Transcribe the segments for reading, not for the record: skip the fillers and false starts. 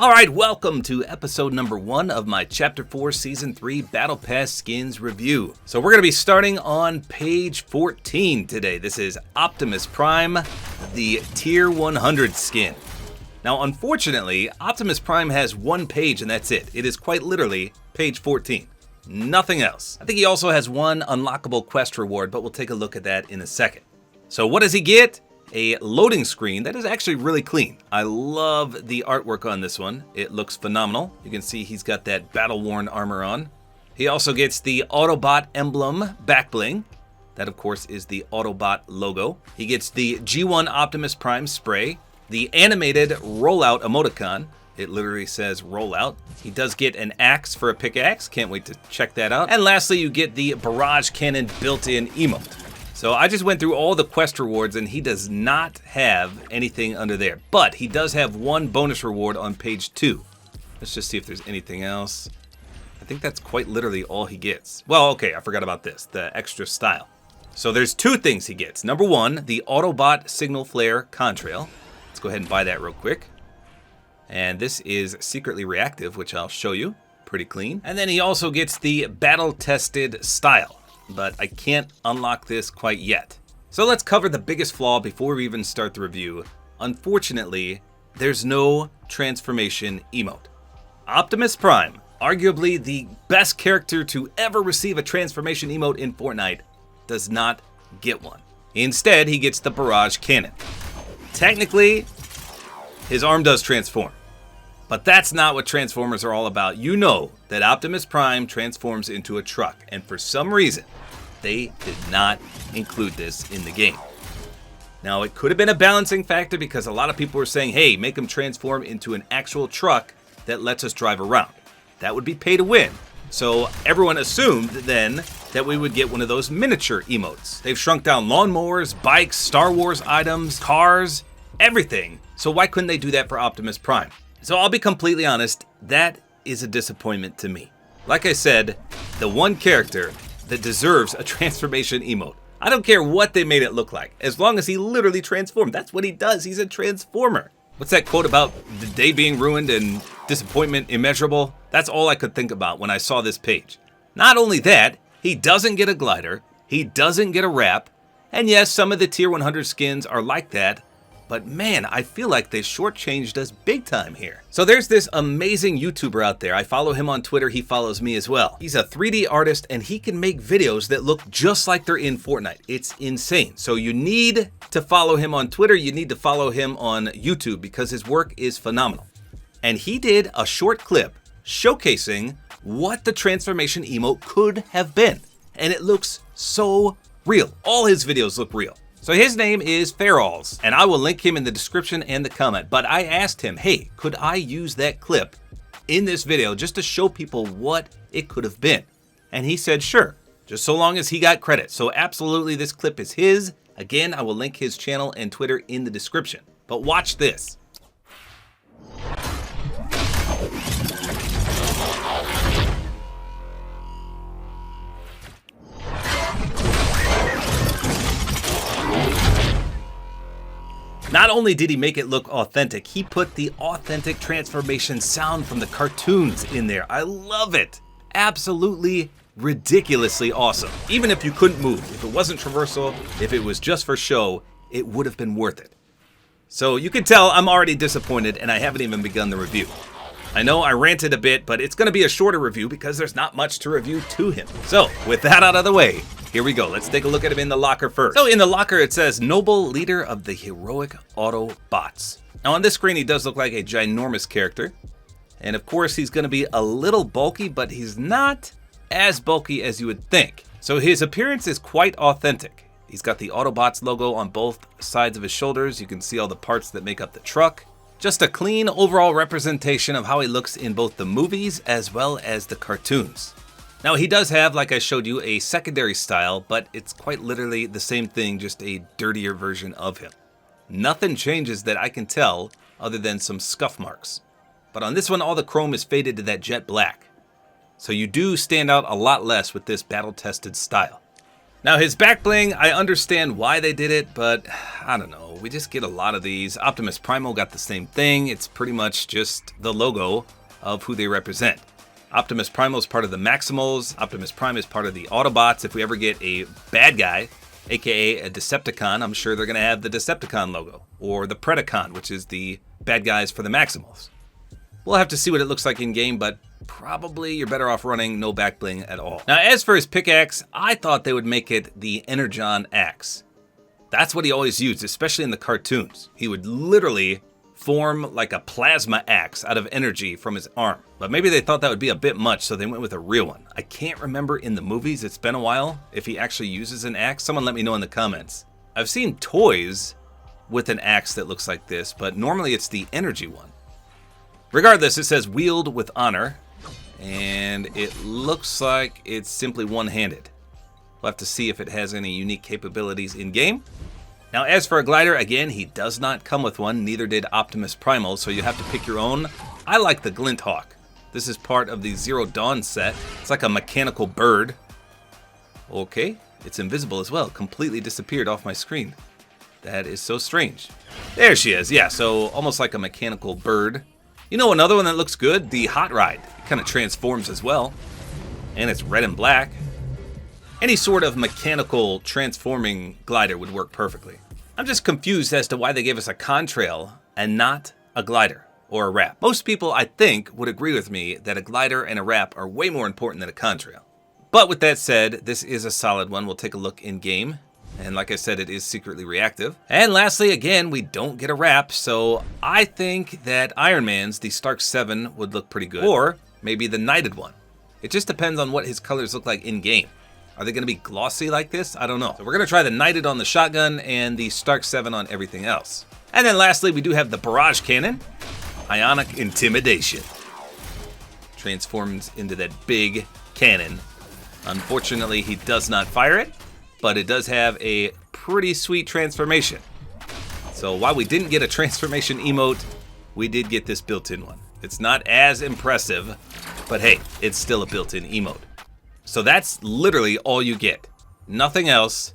Alright, welcome to episode number 1 of my Chapter 4 Season 3 Battle Pass Skins review. So we're going to be starting on page 14 today. This is Optimus Prime, the Tier 100 skin. Now unfortunately, Optimus Prime has one page and that's it. It is quite literally page 14. Nothing else. I think he also has one unlockable quest reward, but we'll take a look at that in a second. So what does he get? A loading screen that is actually really clean. I love the artwork on this one. It looks phenomenal. You can see he's got that battle-worn armor on. He also gets the Autobot emblem back bling. That, of course, is the Autobot logo. He gets the G1 Optimus Prime spray, the animated rollout emoticon. It literally says rollout. He does get an axe for a pickaxe. Can't wait to check that out. And lastly, you get the barrage cannon built-in emote. So I just went through all the quest rewards and he does not have anything under there. But he does have one bonus reward on page 2. Let's just see if there's anything else. I think that's quite literally all he gets. Well, okay, I forgot about this, the extra style. So there's two things he gets. Number 1, the Autobot Signal Flare Contrail. Let's go ahead and buy that real quick. And this is secretly reactive, which I'll show you. Pretty clean. And then he also gets the battle-tested style. But I can't unlock this quite yet. So let's cover the biggest flaw before we even start the review. Unfortunately, there's no transformation emote. Optimus Prime, arguably the best character to ever receive a transformation emote in Fortnite, does not get one. Instead, he gets the barrage cannon. Technically, his arm does transform. But that's not what Transformers are all about. You know that Optimus Prime transforms into a truck, and for some reason, they did not include this in the game. Now, it could have been a balancing factor because a lot of people were saying, hey, make him transform into an actual truck that lets us drive around. That would be pay to win. So everyone assumed then that we would get one of those miniature emotes. They've shrunk down lawnmowers, bikes, Star Wars items, cars, everything. So why couldn't they do that for Optimus Prime? So I'll be completely honest, that is a disappointment to me. Like I said, the one character that deserves a transformation emote. I don't care what they made it look like, as long as he literally transformed. That's what he does, he's a transformer. What's that quote about the day being ruined and disappointment immeasurable? That's all I could think about when I saw this page. Not only that, he doesn't get a glider, he doesn't get a wrap, and yes, some of the tier 100 skins are like that, but man, I feel like they shortchanged us big time here. So there's this amazing YouTuber out there. I follow him on Twitter. He follows me as well. He's a 3D artist and he can make videos that look just like they're in Fortnite. It's insane. So you need to follow him on Twitter. You need to follow him on YouTube because his work is phenomenal. And he did a short clip showcasing what the transformation emote could have been. And it looks so real. All his videos look real. So his name is Feraals, and I will link him in the description and the comment. But I asked him, hey, could I use that clip in this video just to show people what it could have been? And he said, sure, just so long as he got credit. So absolutely, this clip is his. Again, I will link his channel and Twitter in the description. But watch this. Not only did he make it look authentic, he put the authentic transformation sound from the cartoons in there. I love it. Absolutely ridiculously awesome. Even if you couldn't move, if it wasn't traversal, if it was just for show, it would have been worth it. So you can tell I'm already disappointed and I haven't even begun the review. I know I ranted a bit, but it's going to be a shorter review because there's not much to review to him. So with that out of the way, here we go. Let's take a look at him in the locker first. So in the locker, it says, Noble Leader of the Heroic Autobots. Now on this screen, he does look like a ginormous character. And of course, he's going to be a little bulky, but he's not as bulky as you would think. So his appearance is quite authentic. He's got the Autobots logo on both sides of his shoulders. You can see all the parts that make up the truck. Just a clean overall representation of how he looks in both the movies as well as the cartoons. Now he does have, like I showed you, a secondary style, but it's quite literally the same thing, just a dirtier version of him. Nothing changes that I can tell other than some scuff marks. But on this one, all the chrome is faded to that jet black. So you do stand out a lot less with this battle-tested style. Now his back bling, I understand why they did it, but I don't know. We just get a lot of these. Optimus Primal got the same thing. It's pretty much just the logo of who they represent. Optimus Primal is part of the Maximals. Optimus Prime is part of the Autobots. If we ever get a bad guy, aka a Decepticon, I'm sure they're going to have the Decepticon logo. Or the Predacon, which is the bad guys for the Maximals. We'll have to see what it looks like in game, but probably you're better off running no back bling at all. Now as for his pickaxe, I thought they would make it the Energon axe. That's what he always used, especially in the cartoons. He would literally form like a plasma axe out of energy from his arm. But maybe they thought that would be a bit much, so they went with a real one. I can't remember in the movies, it's been a while, if he actually uses an axe. Someone let me know in the comments. I've seen toys with an axe that looks like this, but normally it's the energy one. Regardless, it says wield with honor, and it looks like it's simply one-handed. We'll have to see if it has any unique capabilities in-game. Now, as for a glider, again, he does not come with one, neither did Optimus Primal, so you have to pick your own. I like the Glint Hawk. This is part of the Zero Dawn set. It's like a mechanical bird. Okay, it's invisible as well, completely disappeared off my screen. That is so strange. There she is, yeah, so almost like a mechanical bird. You know another one that looks good? The Hot Ride. It kind of transforms as well, and it's red and black. Any sort of mechanical transforming glider would work perfectly. I'm just confused as to why they gave us a contrail and not a glider or a wrap. Most people, I think, would agree with me that a glider and a wrap are way more important than a contrail. But with that said, this is a solid one. We'll take a look in game. And like I said, it is secretly reactive. And lastly, again, we don't get a wrap, so I think that Iron Man's, the Stark 7, would look pretty good. Or maybe the Knighted one. It just depends on what his colors look like in game. Are they going to be glossy like this? I don't know. So we're going to try the Knighted on the shotgun and the Stark 7 on everything else. And then lastly, we do have the Barrage Cannon. Ionic Intimidation. Transforms into that big cannon. Unfortunately, he does not fire it, but it does have a pretty sweet transformation. So while we didn't get a transformation emote, we did get this built-in one. It's not as impressive, but hey, it's still a built-in emote. So that's literally all you get. Nothing else.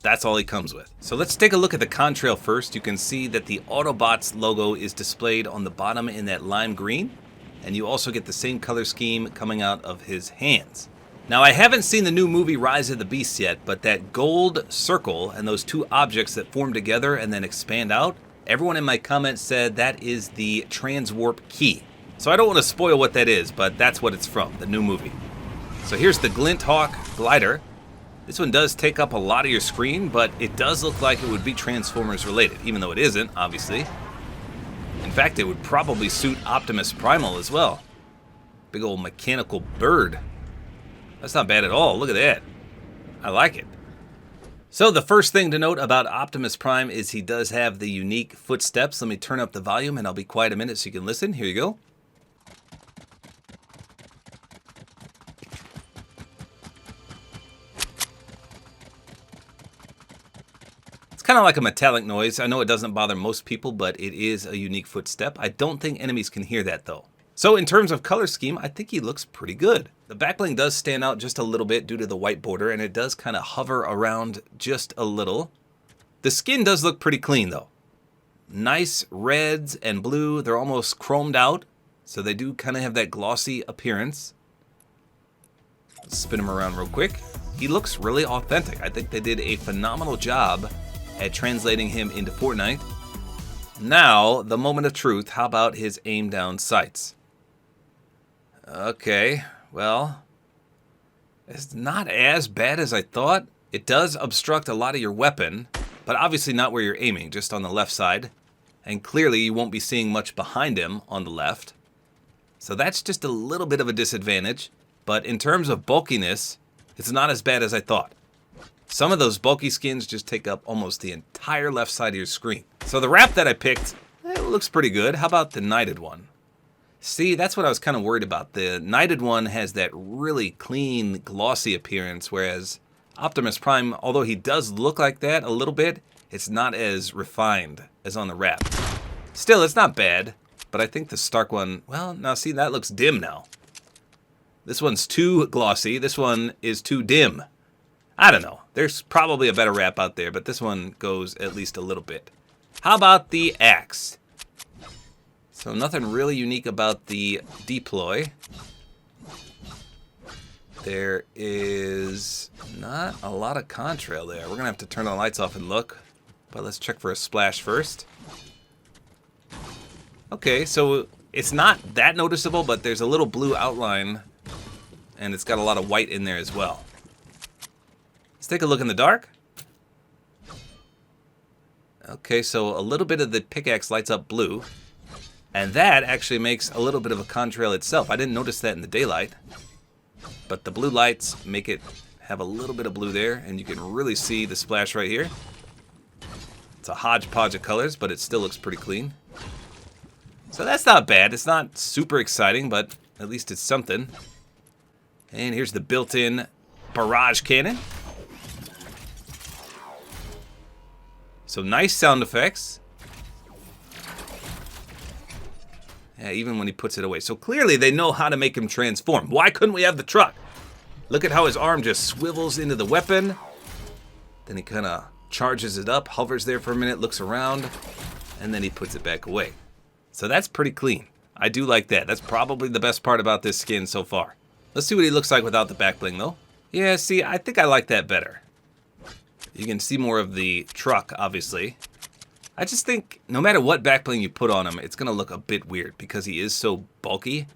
That's all he comes with. So let's take a look at the contrail first. You can see that the Autobots logo is displayed on the bottom in that lime green. And you also get the same color scheme coming out of his hands. Now, I haven't seen the new movie Rise of the Beasts yet, but that gold circle and those two objects that form together and then expand out, everyone in my comments said that is the transwarp key. So I don't want to spoil what that is, but that's what it's from, the new movie. So here's the Glint Hawk glider. This one does take up a lot of your screen, but it does look like it would be Transformers related, even though it isn't, obviously. In fact, it would probably suit Optimus Primal as well. Big old mechanical bird. That's not bad at all. Look at that. I like it. So the first thing to note about Optimus Prime is he does have the unique footsteps. Let me turn up the volume and I'll be quiet a minute so you can listen. Here you go. It's kind of like a metallic noise. I know it doesn't bother most people, but it is a unique footstep. I don't think enemies can hear that though. So in terms of color scheme, I think he looks pretty good. The backbling does stand out just a little bit due to the white border, and it does kind of hover around just a little. The skin does look pretty clean though. Nice reds and blue. They're almost chromed out, so they do kind of have that glossy appearance. Let's spin him around real quick. He looks really authentic. I think they did a phenomenal job at translating him into Fortnite. Now, the moment of truth. How about his aim down sights? Okay, well, it's not as bad as I thought. It does obstruct a lot of your weapon, but obviously not where you're aiming, just on the left side. And clearly you won't be seeing much behind him on the left. So that's just a little bit of a disadvantage. But in terms of bulkiness, it's not as bad as I thought. Some of those bulky skins just take up almost the entire left side of your screen. So the wrap that I picked, it looks pretty good. How about the Knighted one? See, that's what I was kind of worried about. The Knighted one has that really clean, glossy appearance, whereas Optimus Prime, although he does look like that a little bit, it's not as refined as on the wrap. Still, it's not bad, but I think the Stark one, well, now see, that looks dim now. This one's too glossy. This one is too dim. I don't know. There's probably a better wrap out there, but this one goes at least a little bit. How about the axe? So nothing really unique about the deploy. There is not a lot of contrail there. We're going to have to turn the lights off and look. But let's check for a splash first. Okay, so it's not that noticeable, but there's a little blue outline. And it's got a lot of white in there as well. Let's take a look in the dark. Okay, so a little bit of the pickaxe lights up blue. And that actually makes a little bit of a contrail itself. I didn't notice that in the daylight. But the blue lights make it have a little bit of blue there. And you can really see the splash right here. It's a hodgepodge of colors, but it still looks pretty clean. So that's not bad. It's not super exciting, but at least it's something. And here's the built-in barrage cannon. So nice sound effects. Yeah, even when he puts it away. So clearly they know how to make him transform. Why couldn't we have the truck? Look at how his arm just swivels into the weapon. Then he kind of charges it up, hovers there for a minute, looks around, and then he puts it back away. So that's pretty clean. I do like that. That's probably the best part about this skin so far. Let's see what he looks like without the back bling, though. Yeah, see, I think I like that better. You can see more of the truck, obviously. I just think no matter what back bling you put on him, it's going to look a bit weird because he is so bulky.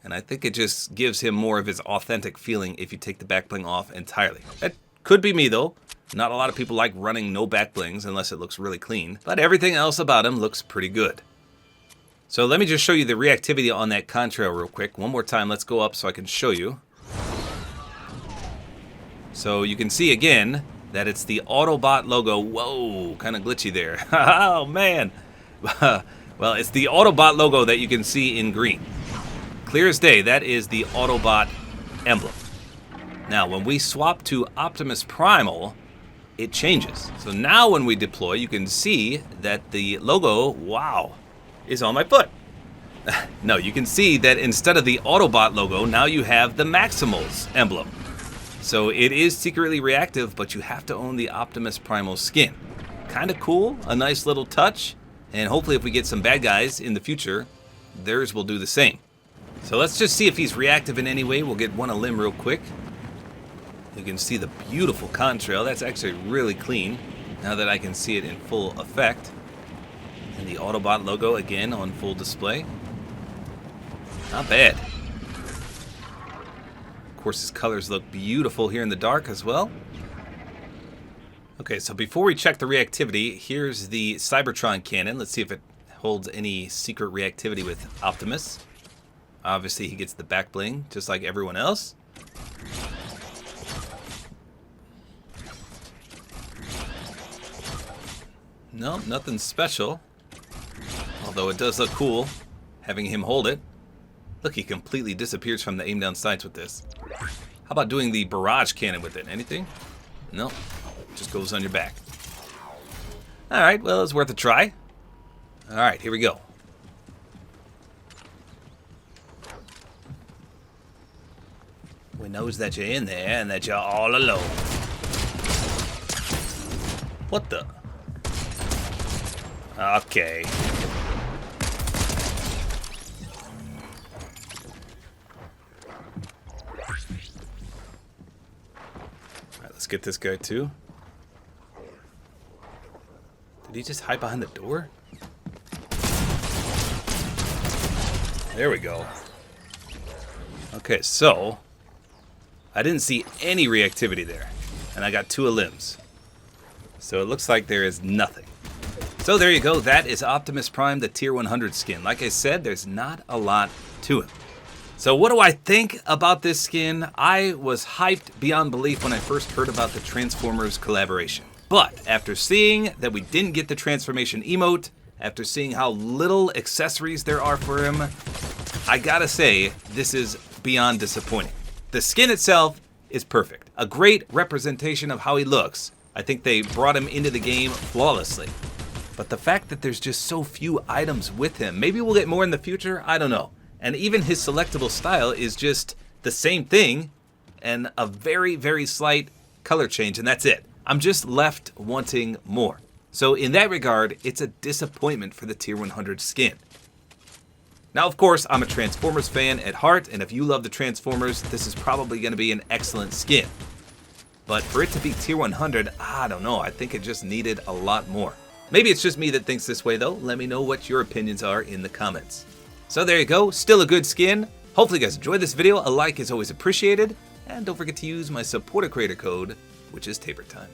And I think it just gives him more of his authentic feeling if you take the back bling off entirely. That could be me, though. Not a lot of people like running no back blings unless it looks really clean. But everything else about him looks pretty good. So let me just show you the reactivity on that contrail real quick. One more time, let's go up so I can show you. So you can see again that it's the Autobot logo. Whoa, kind of glitchy there. Oh, man. Well, it's the Autobot logo that you can see in green. Clear as day, that is the Autobot emblem. Now, when we swap to Optimus Primal, it changes. So now when we deploy, you can see that the logo, wow, is on my foot. No, you can see that instead of the Autobot logo, now you have the Maximals emblem. So it is secretly reactive, but you have to own the Optimus Primal skin. Kind of cool, a nice little touch, and hopefully if we get some bad guys in the future, theirs will do the same. So let's just see if he's reactive in any way. We'll get one a limb real quick. You can see the beautiful contrail. That's actually really clean now that I can see it in full effect. And the Autobot logo again on full display. Not bad. Of course, his colors look beautiful here in the dark as well. Okay, so before we check the reactivity, here's the Cybertron cannon. Let's see if it holds any secret reactivity with Optimus. Obviously, he gets the back bling, just like everyone else. No, nothing special. Although it does look cool, having him hold it. Look, he completely disappears from the aim down sights with this. How about doing the barrage cannon with it? Anything? No, just goes on your back. Alright, well, it's worth a try. Alright, here we go. We knows that you're in there and that you're all alone. What the? Okay. Alright, let's get this guy too. Did he just hide behind the door? There we go. Okay, so I didn't see any reactivity there, and I got 2 limbs. So it looks like there is nothing. So there you go, that is Optimus Prime, the Tier 100 skin. Like I said, there's not a lot to him. So what do I think about this skin? I was hyped beyond belief when I first heard about the Transformers collaboration. But after seeing that we didn't get the transformation emote, after seeing how little accessories there are for him, I gotta say, this is beyond disappointing. The skin itself is perfect. A great representation of how he looks. I think they brought him into the game flawlessly. But the fact that there's just so few items with him, maybe we'll get more in the future, I don't know. And even his selectable style is just the same thing and a very, very slight color change, and that's it. I'm just left wanting more. So in that regard, it's a disappointment for the Tier 100 skin. Now, of course, I'm a Transformers fan at heart, and if you love the Transformers, this is probably going to be an excellent skin. But for it to be Tier 100, I don't know, I think it just needed a lot more. Maybe it's just me that thinks this way though. Let me know what your opinions are in the comments. So there you go, still a good skin. Hopefully you guys enjoyed this video. A like is always appreciated. And don't forget to use my Support-A-Creator code, which is tabortime.